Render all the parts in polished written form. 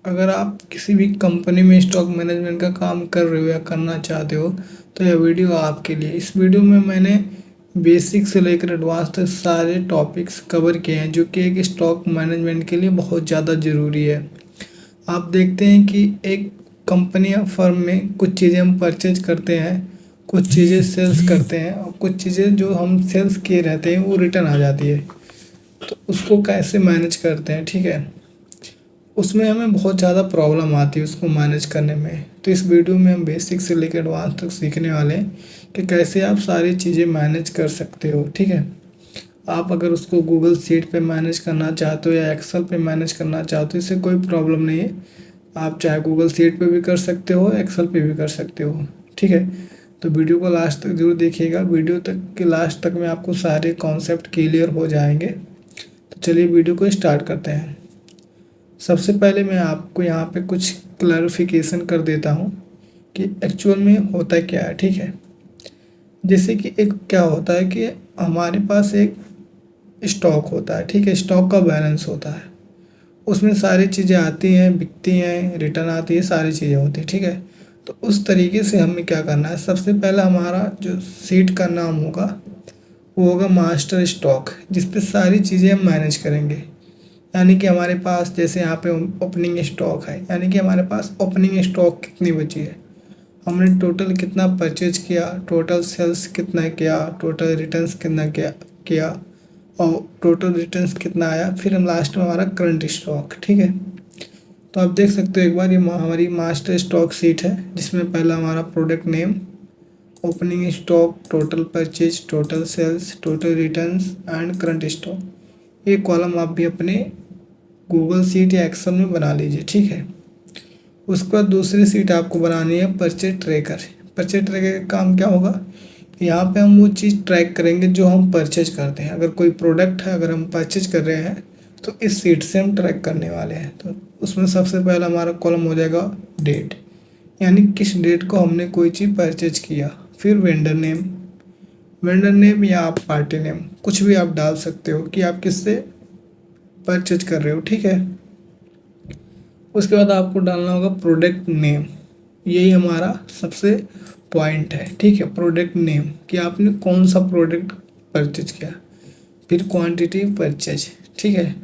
अगर आप किसी भी कंपनी में स्टॉक मैनेजमेंट का काम कर रहे हो या करना चाहते हो तो यह वीडियो आपके लिए। इस वीडियो में मैंने बेसिक से लेकर एडवांस तक सारे टॉपिक्स कवर किए हैं जो कि एक स्टॉक मैनेजमेंट के लिए बहुत ज़्यादा ज़रूरी है। आप देखते हैं कि एक कंपनी या फर्म में कुछ चीज़ें हम परचेज करते हैं, कुछ चीज़ें सेल्स करते हैं और कुछ चीज़ें जो हम सेल्स किए रहते हैं वो रिटर्न आ जाती है। तो उसको कैसे मैनेज करते हैं, ठीक है, उसमें हमें बहुत ज़्यादा प्रॉब्लम आती है उसको मैनेज करने में। तो इस वीडियो में हम बेसिक से लेकर एडवांस तक सीखने वाले हैं कि कैसे आप सारी चीज़ें मैनेज कर सकते हो, ठीक है। आप अगर उसको गूगल शीट पे मैनेज करना चाहते हो या एक्सेल पे मैनेज करना चाहते हो, इससे कोई प्रॉब्लम नहीं है। आप चाहे गूगल शीट पे भी कर सकते हो, एक्सेल पे भी कर सकते हो, ठीक है। तो वीडियो को लास्ट तक जरूर देखिएगा। वीडियो तक के लास्ट तक में आपको सारे कॉन्सेप्ट क्लियर हो जाएंगे। तो चलिए वीडियो को स्टार्ट करते हैं। सबसे पहले मैं आपको यहाँ पे कुछ क्लैरिफिकेशन कर देता हूँ कि एक्चुअल में होता क्या है, ठीक है। जैसे कि एक क्या होता है कि हमारे पास एक स्टॉक होता है, ठीक है, स्टॉक का बैलेंस होता है। उसमें सारी चीज़ें आती हैं, बिकती हैं, रिटर्न आती है, सारी चीज़ें होती हैं, ठीक है। तो उस तरीके से हमें क्या करना है, सबसे पहला हमारा जो सीट का नाम होगा वो होगा मास्टर स्टॉक, जिस पे सारी चीज़ें हम मैनेज करेंगे। यानी कि हमारे पास जैसे यहाँ पे ओपनिंग स्टॉक है, यानी कि हमारे पास ओपनिंग स्टॉक कितनी बची है, हमने टोटल कितना परचेज किया, टोटल सेल्स कितना किया, टोटल रिटर्न्स कितना किया और टोटल रिटर्न्स कितना आया, फिर हम लास्ट में हमारा करंट स्टॉक, ठीक है। तो आप देख सकते हो एक बार ये हमारी मास्टर स्टॉक सीट है जिसमें पहला हमारा product name, opening stock, total purchase, total sales, total returns and current stock. ये कॉलम आप भी अपने गूगल सीट या एक्सेल में बना लीजिए, ठीक है। उसके बाद दूसरी सीट आपको बनानी है परचेज ट्रैकर। परचेज ट्रैकर का काम क्या होगा, यहाँ पे हम वो चीज़ ट्रैक करेंगे जो हम परचेज करते हैं। अगर कोई प्रोडक्ट है, अगर हम परचेज कर रहे हैं तो इस सीट से हम ट्रैक करने वाले हैं। तो उसमें सबसे पहला हमारा कॉलम हो जाएगा डेट, यानी किस डेट को हमने कोई चीज़ परचेज किया। फिर वेंडर नेम, वेंडर नेम या आप पार्टी नेम कुछ भी आप डाल सकते हो कि आप किससे परचेज कर रहे हो, ठीक है। उसके बाद आपको डालना होगा प्रोडक्ट नेम, यही हमारा सबसे पॉइंट है, ठीक है। प्रोडक्ट नेम कि आपने कौन सा प्रोडक्ट परचेज किया। फिर क्वांटिटी परचेज, ठीक है,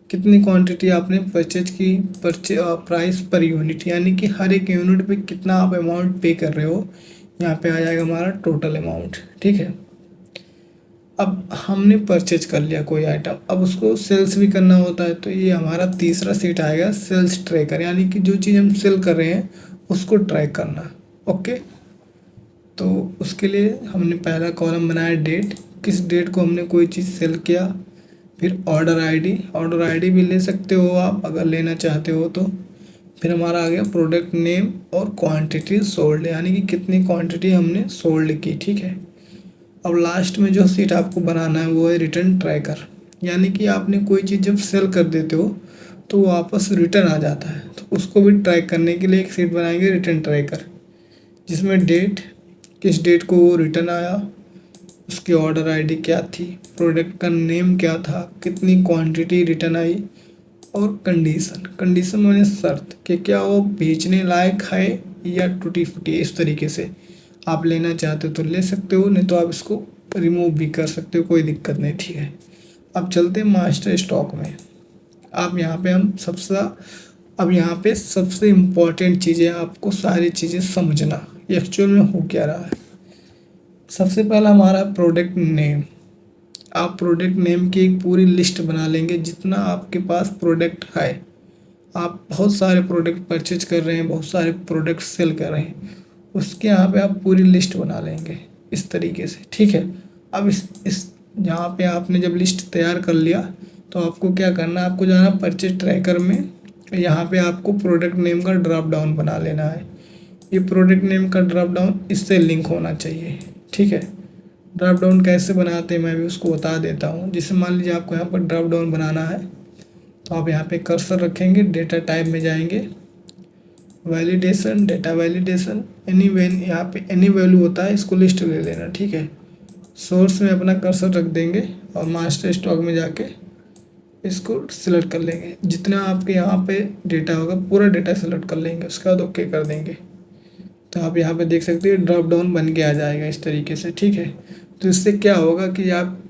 कितनी क्वांटिटी आपने परचेज की, प्राइस पर यूनिट, यानी कि हर एक यूनिट पे कितना आप अमाउंट पे कर रहे हो। यहाँ पे आ जाएगा हमारा टोटल अमाउंट, ठीक है। अब हमने परचेज कर लिया कोई आइटम, अब उसको सेल्स भी करना होता है, तो ये हमारा तीसरा सीट आएगा सेल्स ट्रैकर, यानी कि जो चीज़ हम सेल कर रहे हैं उसको ट्रैक करना, ओके। तो उसके लिए हमने पहला कॉलम बनाया डेट, किस डेट को हमने कोई चीज़ सेल किया। फिर ऑर्डर आईडी, ऑर्डर आईडी भी ले सकते हो आप अगर लेना चाहते हो तो। फिर हमारा आ गया प्रोडक्ट नेम और क्वांटिटी सोल्ड, यानी कि कितनी क्वांटिटी हमने सोल्ड की, ठीक है। अब लास्ट में जो सीट आपको बनाना है वो है रिटर्न ट्रैकर, यानी कि आपने कोई चीज़ जब सेल कर देते हो तो वो वापस रिटर्न आ जाता है, तो उसको भी ट्रैक करने के लिए एक सीट बनाएंगे रिटर्न ट्रैकर, जिसमें डेट, किस डेट को वो रिटर्न आया, उसकी ऑर्डर आईडी क्या थी, प्रोडक्ट का नेम क्या था, कितनी क्वांटिटी रिटर्न आई, और कंडीशन, कंडीशन माने शर्त कि क्या वो बेचने लायक है या टूटी फूटी। इस तरीके से आप लेना चाहते हो तो ले सकते हो, नहीं तो आप इसको रिमूव भी कर सकते हो, कोई दिक्कत नहीं, ठीक है। अब चलते हैं मास्टर स्टॉक में। आप यहाँ पे हम सबसे अब यहाँ पे सबसे इम्पोर्टेंट चीज़ें, आपको सारी चीज़ें समझना एक्चुअल में हो क्या रहा है। सबसे पहला हमारा प्रोडक्ट नेम, आप प्रोडक्ट नेम की एक पूरी लिस्ट बना लेंगे जितना आपके पास प्रोडक्ट है। आप बहुत सारे प्रोडक्ट परचेज कर रहे हैं, बहुत सारे प्रोडक्ट सेल कर रहे हैं, उसके यहाँ पे आप पूरी लिस्ट बना लेंगे इस तरीके से, ठीक है। अब इस यहाँ पे आपने जब लिस्ट तैयार कर लिया तो आपको क्या करना है, आपको जाना परचेज ट्रैकर में, यहाँ पे आपको प्रोडक्ट नेम का ड्रॉप डाउन बना लेना है। ये प्रोडक्ट नेम का ड्रॉप डाउन इससे लिंक होना चाहिए, ठीक है। ड्रॉप डाउन कैसे बनाते हैं मैं भी उसको बता देता हूँ। जैसे मान लीजिए आपको यहाँ पर ड्रॉप डाउन बनाना है तो आप यहाँ पे कर्सर रखेंगे, डेटा टाइप में जाएंगे, वैलिडेशन, डेटा वैलिडेशन, एनी यहाँ पे एनी वैल्यू होता है, इसको लिस्ट ले लेना, ठीक है। सोर्स में अपना कर्सर रख देंगे और मास्टर स्टॉक में जाके इसको सिलेक्ट कर लेंगे, जितना आपके यहाँ पे डेटा होगा पूरा डेटा सेलेक्ट कर लेंगे, उसके बाद ओके कर देंगे। तो आप यहाँ पे देख सकते हैं ड्रॉप डाउन बन के आ जाएगा इस तरीके से, ठीक है। तो इससे क्या होगा कि आप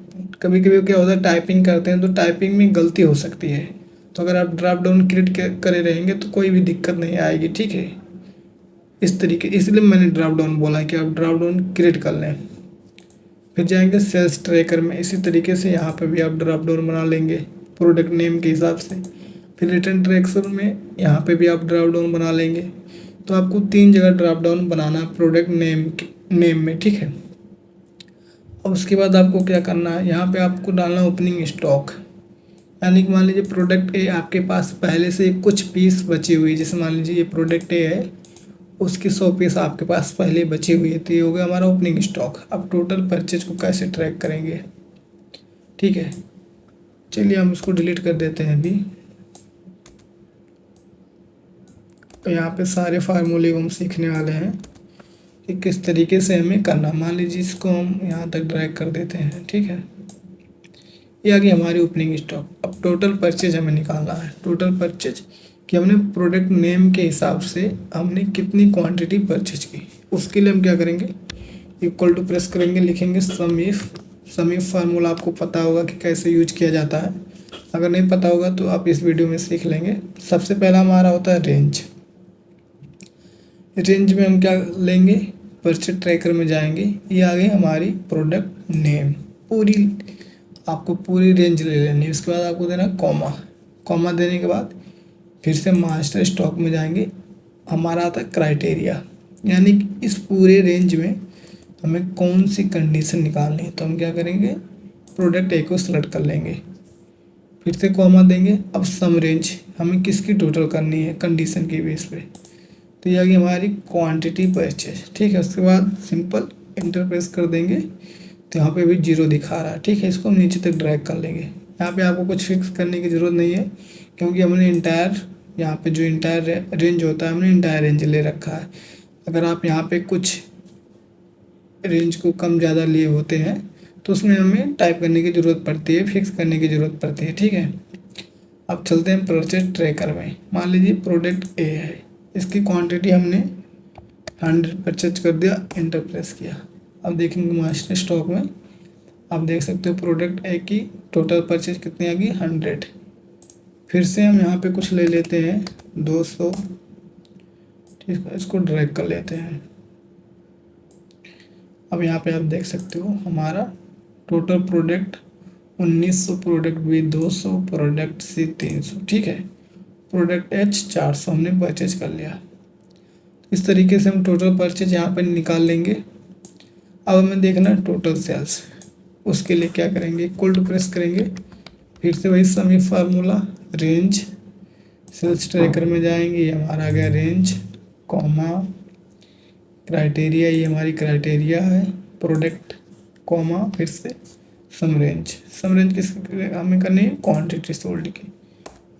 कभी कभी क्या होता है टाइपिंग करते हैं तो टाइपिंग में गलती हो सकती है, तो अगर आप ड्रॉप डाउन क्रिएट करे रहेंगे तो कोई भी दिक्कत नहीं आएगी, ठीक है। इस तरीके, इसलिए मैंने ड्रॉप डाउन बोला कि आप ड्रॉप डाउन क्रिएट कर लें। फिर जाएंगे सेल्स ट्रैकर में, इसी तरीके से यहाँ पे भी आप ड्रॉप डाउन बना लेंगे प्रोडक्ट नेम के हिसाब से। फिर रिटर्न ट्रैकर में यहाँ पे भी आप ड्रॉप डाउन बना लेंगे। तो आपको 3 जगह ड्रॉप डाउन बनाना है प्रोडक्ट नेम में, ठीक है। और उसके बाद आपको क्या करना है, यहाँ पे आपको डालना ओपनिंग स्टॉक, यानी कि मान लीजिए प्रोडक्ट ए आपके पास पहले से कुछ पीस बची हुई, जैसे मान लीजिए ये प्रोडक्ट ए है, उसकी 100 पीस आपके पास पहले बची हुई है, तो ये हो गया हमारा ओपनिंग स्टॉक। अब टोटल परचेज को कैसे ट्रैक करेंगे, ठीक है। चलिए हम उसको डिलीट कर देते हैं अभी। तो यहाँ पे सारे फार्मूले हम सीखने वाले हैं कि किस तरीके से हमें करना। मान लीजिए इसको हम यहाँ तक ड्रैग कर देते हैं, ठीक है। ये आ गई हमारी ओपनिंग स्टॉक। अब टोटल परचेज हमें निकालना है, टोटल परचेज कि हमने प्रोडक्ट नेम के हिसाब से हमने कितनी क्वांटिटी परचेज की। उसके लिए हम क्या करेंगे, इक्वल टू प्रेस करेंगे, लिखेंगे सम इफ फार्मूला आपको पता होगा कि कैसे यूज किया जाता है, अगर नहीं पता होगा तो आप इस वीडियो में सीख लेंगे। सबसे पहला हमारा होता है रेंज। रेंज में हम क्या लेंगे, परचेज ट्रैकर में जाएंगे, ये आ गई हमारी प्रोडक्ट नेम। पूरी आपको पूरी रेंज ले लेनी है। उसके बाद आपको देना कॉमा, कॉमा देने के बाद फिर से मास्टर स्टॉक में जाएंगे, हमारा आता है क्राइटेरिया, यानी कि इस पूरे रेंज में हमें कौन सी कंडीशन निकालनी है। तो हम क्या करेंगे, प्रोडक्ट ए को सेलेक्ट कर लेंगे, फिर से कॉमा देंगे। अब सम रेंज हमें किसकी टोटल करनी है कंडीशन के बेस पे, तो ये आ गई हमारी क्वांटिटी परचेज, ठीक है। उसके बाद सिंपल इंटर प्रेस कर देंगे, तो यहाँ पे भी 0 दिखा रहा है, ठीक है। इसको हम नीचे तक ड्रैग कर लेंगे। यहाँ पे आपको कुछ फिक्स करने की ज़रूरत नहीं है, क्योंकि हमने इंटायर यहाँ पे जो इंटायर रेंज होता है हमने इंटायर रेंज ले रखा है। अगर आप यहाँ पे कुछ रेंज को कम ज़्यादा लिए होते हैं तो उसमें हमें टाइप करने की ज़रूरत पड़ती है, फिक्स करने की ज़रूरत पड़ती है, ठीक है। अब चलते हैं परचेज ट्रैकर में। मान लीजिए प्रोडक्ट ए है, इसकी क्वांटिटी हमने 100 परचेज कर दिया, इंटर प्रेस किया। अब देखेंगे मास्टर स्टॉक में, आप देख सकते हो प्रोडक्ट ए की टोटल परचेज कितनी आ गई 100। फिर से हम यहाँ पे कुछ ले लेते हैं 200, ठीक है, इसको ड्रैग कर लेते हैं। अब यहाँ पे आप देख सकते हो हमारा total product 1900, product B 200, product C 300, ठीक है। प्रोडक्ट एच 400 हमने परचेज कर लिया। इस तरीके से हम टोटल परचेज यहाँ पर निकाल लेंगे। अब हमें देखना है टोटल सेल्स, उसके लिए क्या करेंगे, इक्वल टू प्रेस करेंगे, फिर से वही समी फार्मूला, रेंज, सेल्स ट्रैकर में जाएंगे, ये हमारा आ गया रेंज, कॉमा क्राइटेरिया, ये हमारी क्राइटेरिया है, प्रोडक्ट, कॉमा फिर से सम रेंज किसकी हमें करनी है, क्वांटिटी सोल्ड की।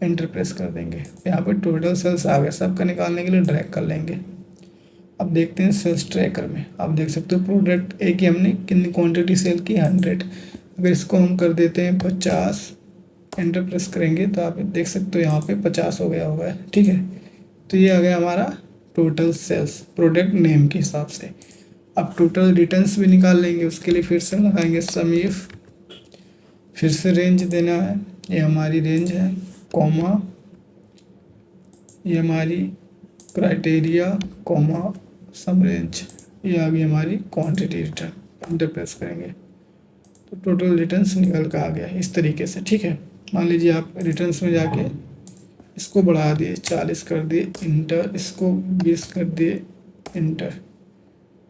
एंटर प्रेस कर देंगे, यहाँ पर टोटल सेल्स आ गए, सबका निकालने के लिए ड्रैग कर लेंगे। अब देखते हैं सेल्स ट्रैकर में, आप देख सकते हो प्रोडक्ट ए की हमने कितनी क्वांटिटी सेल की 100। अगर इसको हम कर देते हैं 50, एंटर प्रेस करेंगे तो आप देख सकते हो यहाँ पे 50 हो गया होगा, ठीक है। तो ये आ गया हमारा टोटल सेल्स प्रोडक्ट नेम के हिसाब से। अब टोटल रिटर्न्स भी निकाल लेंगे, उसके लिए फिर से लगाएंगे सम इफ, फिर से रेंज देना है, ये हमारी रेंज है, कॉमा ये हमारी क्राइटेरिया, कॉमा सम रेंज, ये आ गई हमारी क्वांटिटी रिटर्न। एंटर प्रेस करेंगे तो टोटल रिटर्न्स निकल कर आ गया इस तरीके से, ठीक है। मान लीजिए आप रिटर्न्स में जाके इसको बढ़ा दिए 40 कर दिए, इंटर, इसको 20 कर दिए, इंटर।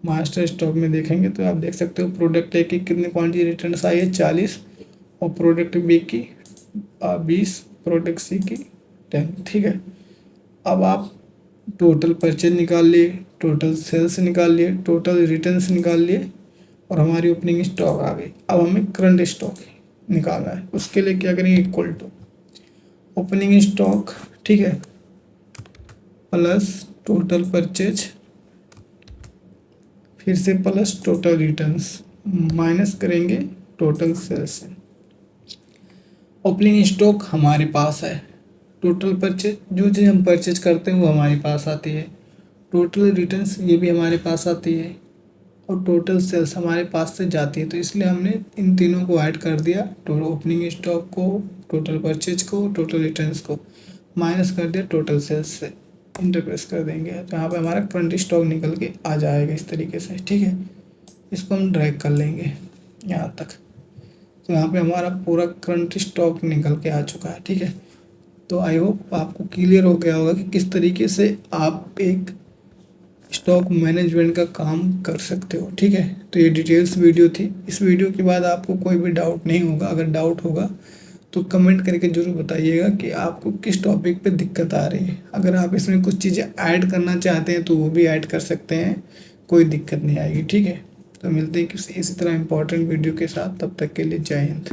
मास्टर स्टॉक में देखेंगे तो आप देख सकते हो प्रोडक्ट ए की कितनी क्वांटिटी रिटर्न्स आई है 40, और प्रोडक्ट बी की 20, प्रोडक्ट सी की 10, ठीक है। अब आप टोटल परचेज निकाल लिए, टोटल सेल्स निकाल लिए, टोटल रिटर्न्स निकाल लिए, और हमारी ओपनिंग स्टॉक आ गई। अब हमें करंट स्टॉक निकालना है, उसके लिए क्या करेंगे, इक्वल टू ओपनिंग स्टॉक, ठीक है, प्लस टोटल परचेज, फिर से प्लस टोटल रिटर्न्स, माइनस करेंगे टोटल सेल्स से। ओपनिंग स्टॉक हमारे पास है। टोटल परचेज, जो चीज़ हम परचेज करते हैं वो हमारे पास आती है। टोटल रिटर्न्स ये भी हमारे पास आती है, और टोटल सेल्स हमारे पास से जाती है। तो इसलिए हमने इन तीनों को ऐड कर दिया, टोटल ओपनिंग स्टॉक को, टोटल परचेज को, टोटल रिटर्न्स को, माइनस कर दिया टोटल सेल्स से, इंटर प्रेस कर देंगे तो यहाँ पे हमारा करंट स्टॉक निकल के आ जाएगा इस तरीके से। ठीक है, इसको हम ड्रैग कर लेंगे यहाँ तक। तो यहाँ पे हमारा पूरा करंट स्टॉक निकल के आ चुका है। ठीक है, तो आई होप आपको क्लियर हो गया होगा कि किस तरीके से आप एक स्टॉक मैनेजमेंट का काम कर सकते हो। ठीक है, तो ये डिटेल्स वीडियो थी। इस वीडियो के बाद आपको कोई भी डाउट नहीं होगा। अगर डाउट होगा तो कमेंट करके ज़रूर बताइएगा कि आपको किस टॉपिक पे दिक्कत आ रही है। अगर आप इसमें कुछ चीज़ें ऐड करना चाहते हैं तो वो भी ऐड कर सकते हैं, कोई दिक्कत नहीं आएगी। ठीक है, तो मिलते हैं किसी इसी तरह इम्पोर्टेंट वीडियो के साथ। तब तक के लिए जय हिंद।